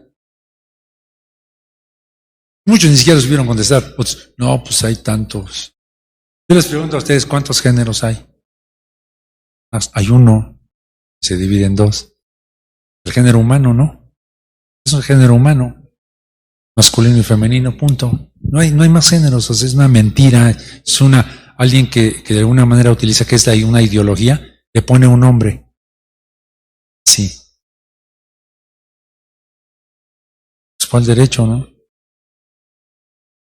Muchos ni siquiera supieron contestar. Pues, no, pues hay tantos. Yo les pregunto a ustedes, ¿cuántos géneros hay? Hay uno, se divide en dos. El género humano, ¿no? Es un género humano, masculino y femenino, punto. No hay más géneros, o sea, es una mentira, es alguien que de alguna manera utiliza que es una ideología, le pone un nombre. Sí. Pues, ¿cuál derecho, no?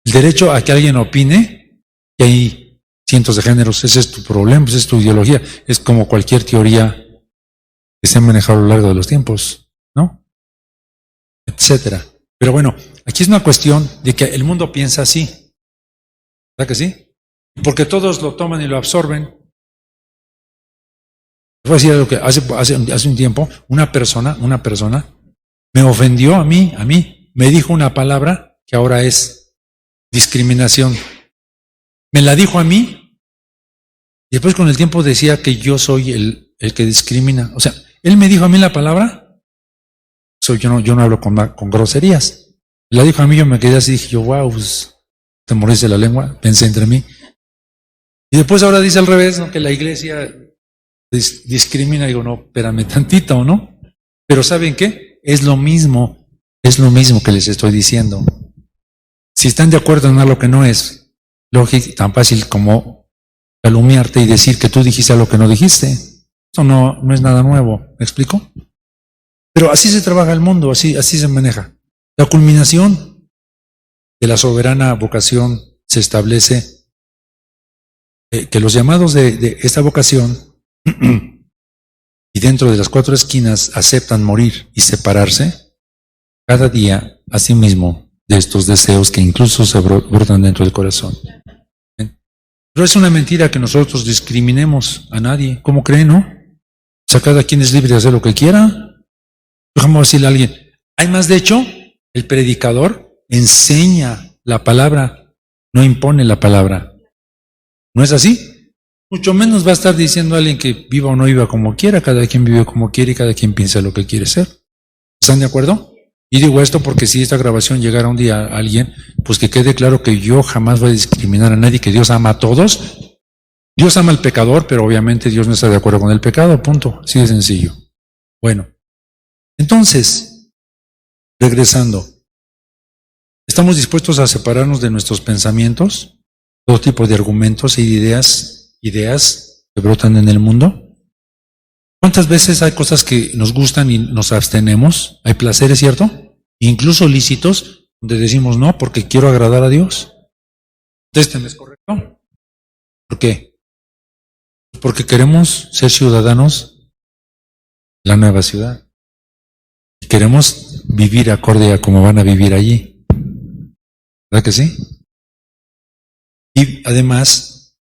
El derecho a que alguien opine que hay cientos de géneros, ese es tu problema, esa es tu ideología, es como cualquier teoría que se ha manejado a lo largo de los tiempos, ¿no? Etcétera. Pero bueno, aquí es una cuestión de que el mundo piensa así, ¿verdad que sí? Porque todos lo toman y lo absorben. Les voy a decir algo que hace un tiempo, una persona me ofendió a mí, me dijo una palabra que ahora es discriminación. Me la dijo a mí y después con el tiempo decía que yo soy el que discrimina. O sea, él me dijo a mí la palabra, yo no hablo con groserías. La dijo a mí, yo me quedé así, dije yo, wow, pues, te moriste la lengua, pensé entre mí. Y después ahora dice al revés, ¿no? Que la iglesia discrimina. Digo, no, espérame tantito, ¿no? Pero ¿saben qué? Es lo mismo que les estoy diciendo. Si están de acuerdo en algo que no es lógico, tan fácil como calumniarte y decir que tú dijiste algo que no dijiste. Eso no es nada nuevo, ¿me explico? Pero así se trabaja el mundo, así se maneja. La culminación de la soberana vocación se establece que los llamados de esta vocación y dentro de las cuatro esquinas aceptan morir y separarse cada día a sí mismo de estos deseos que incluso se brotan dentro del corazón. Pero es una mentira que nosotros discriminemos a nadie. ¿Cómo creen, no? O sea, cada quien es libre de hacer lo que quiera. Déjame decirle a alguien, hay más, de hecho, el predicador enseña la palabra, no impone la palabra. ¿No es así? Mucho menos va a estar diciendo a alguien que viva o no viva como quiera, cada quien vive como quiere y cada quien piensa lo que quiere ser. ¿Están de acuerdo? Y digo esto porque si esta grabación llegara un día a alguien, pues que quede claro que yo jamás voy a discriminar a nadie, que Dios ama a todos. Dios ama al pecador, pero obviamente Dios no está de acuerdo con el pecado, punto. Así de sencillo. Bueno, entonces, regresando, ¿estamos dispuestos a separarnos de nuestros pensamientos? Todo tipo de argumentos e ideas que brotan en el mundo. ¿Cuántas veces hay cosas que nos gustan y nos abstenemos? Hay placeres, ¿cierto? Incluso lícitos, donde decimos no porque quiero agradar a Dios. Contésteme, ¿es correcto? ¿Por qué? Porque queremos ser ciudadanos de la nueva ciudad. Y queremos vivir acorde a cómo van a vivir allí. ¿Verdad que sí? Y además,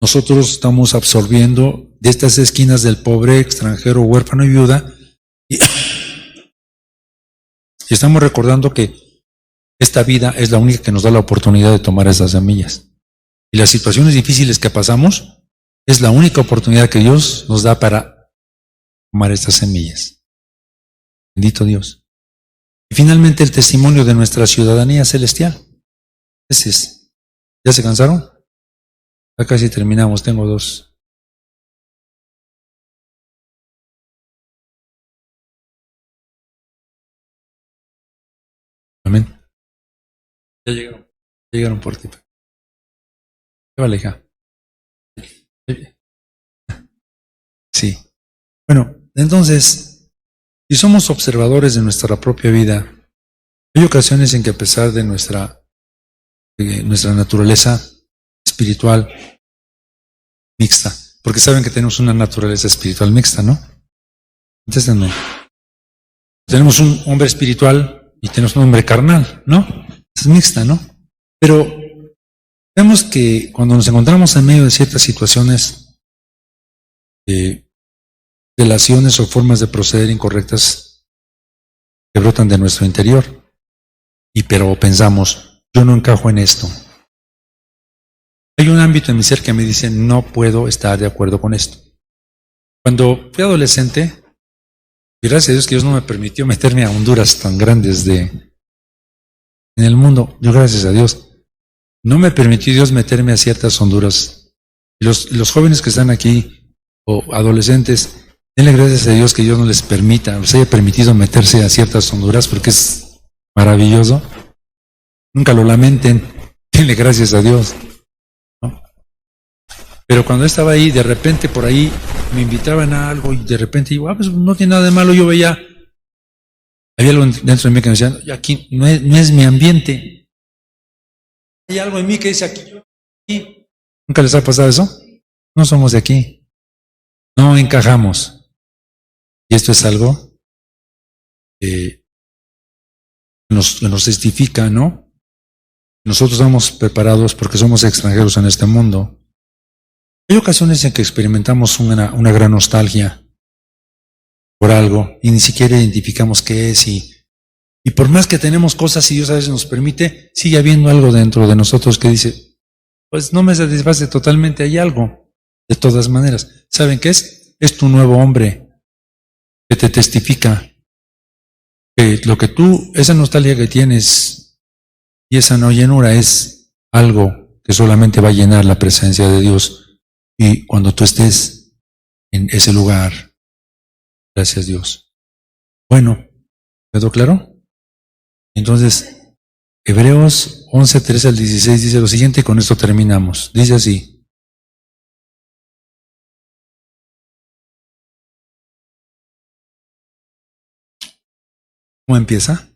nosotros estamos absorbiendo de estas esquinas del pobre, extranjero, huérfano y viuda, y estamos recordando que esta vida es la única que nos da la oportunidad de tomar esas semillas. Y las situaciones difíciles que pasamos es la única oportunidad que Dios nos da para tomar estas semillas. Bendito Dios. Y finalmente el testimonio de nuestra ciudadanía celestial. Ese es. ¿Ya se cansaron? Ya casi terminamos, tengo dos. Amén. Ya llegaron por ti. Vale, hija. Sí. Bueno, Entonces, si somos observadores de nuestra propia vida, hay ocasiones en que a pesar de nuestra naturaleza espiritual mixta, porque saben que tenemos una naturaleza espiritual mixta, ¿no? Entonces, tenemos un hombre espiritual y tenemos un hombre carnal, ¿no? Es mixta, ¿no? Pero vemos que cuando nos encontramos en medio de ciertas situaciones, relaciones o formas de proceder incorrectas que brotan de nuestro interior, pero pensamos, yo no encajo en esto. Hay un ámbito en mi ser que me dice, no puedo estar de acuerdo con esto. Cuando fui adolescente, gracias a Dios que Dios no me permitió meterme a honduras tan grandes en el mundo. Yo, gracias a Dios, no me permitió Dios meterme a ciertas honduras. Y los jóvenes que están aquí, o adolescentes, denle gracias a Dios que Dios no les permita, les haya permitido meterse a ciertas honduras, porque es maravilloso. Nunca lo lamenten, denle gracias a Dios, ¿no? Pero cuando estaba ahí, de repente por ahí me invitaban a algo y de repente digo, pues no tiene nada de malo. Yo veía, había algo dentro de mí que me decía, aquí no es mi ambiente. Hay algo en mí que dice aquí. ¿Nunca les ha pasado eso? No somos de aquí. No encajamos. Y esto es algo que nos testifica, ¿no? Nosotros estamos preparados porque somos extranjeros en este mundo. Hay ocasiones en que experimentamos una gran nostalgia por algo y ni siquiera identificamos qué es, y por más que tenemos cosas y Dios a veces nos permite, sigue habiendo algo dentro de nosotros que dice, pues no me satisface totalmente, hay algo. De todas maneras, ¿saben qué es? Es tu nuevo hombre que te testifica que esa nostalgia que tienes y esa no llenura es algo que solamente va a llenar la presencia de Dios. Y cuando tú estés en ese lugar, gracias Dios. Bueno, ¿quedó claro? Entonces, Hebreos 11, 13 al 16 dice lo siguiente, y con esto terminamos. Dice así. ¿Cómo empieza?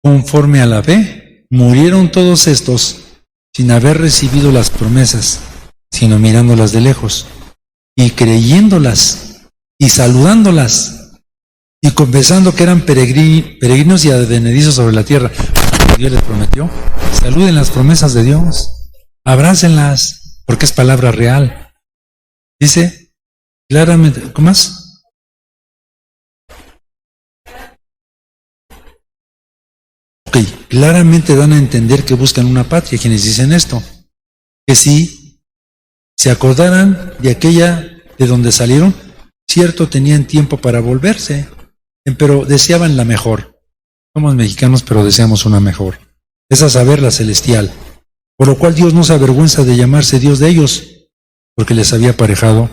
Conforme a la fe, murieron todos estos sin haber recibido las promesas, sino mirándolas de lejos, y creyéndolas, y saludándolas, y confesando que eran peregrinos y advenedizos sobre la tierra. Dios les prometió, saluden las promesas de Dios, abrácenlas, porque es palabra real. Dice claramente, ¿cómo más? Claramente dan a entender que buscan una patria quienes dicen esto, que si se acordaran de aquella de donde salieron, cierto tenían tiempo para volverse, pero deseaban la mejor. Somos mexicanos, pero deseamos una mejor, es a saber, la celestial, por lo cual Dios no se avergüenza de llamarse Dios de ellos, porque les había aparejado.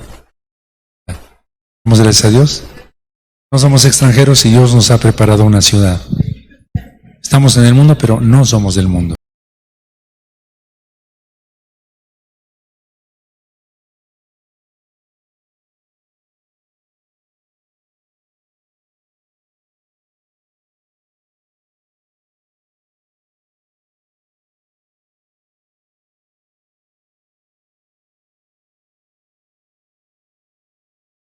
Damos gracias a Dios. No somos extranjeros y Dios nos ha preparado una ciudad. Estamos en el mundo, pero no somos del mundo.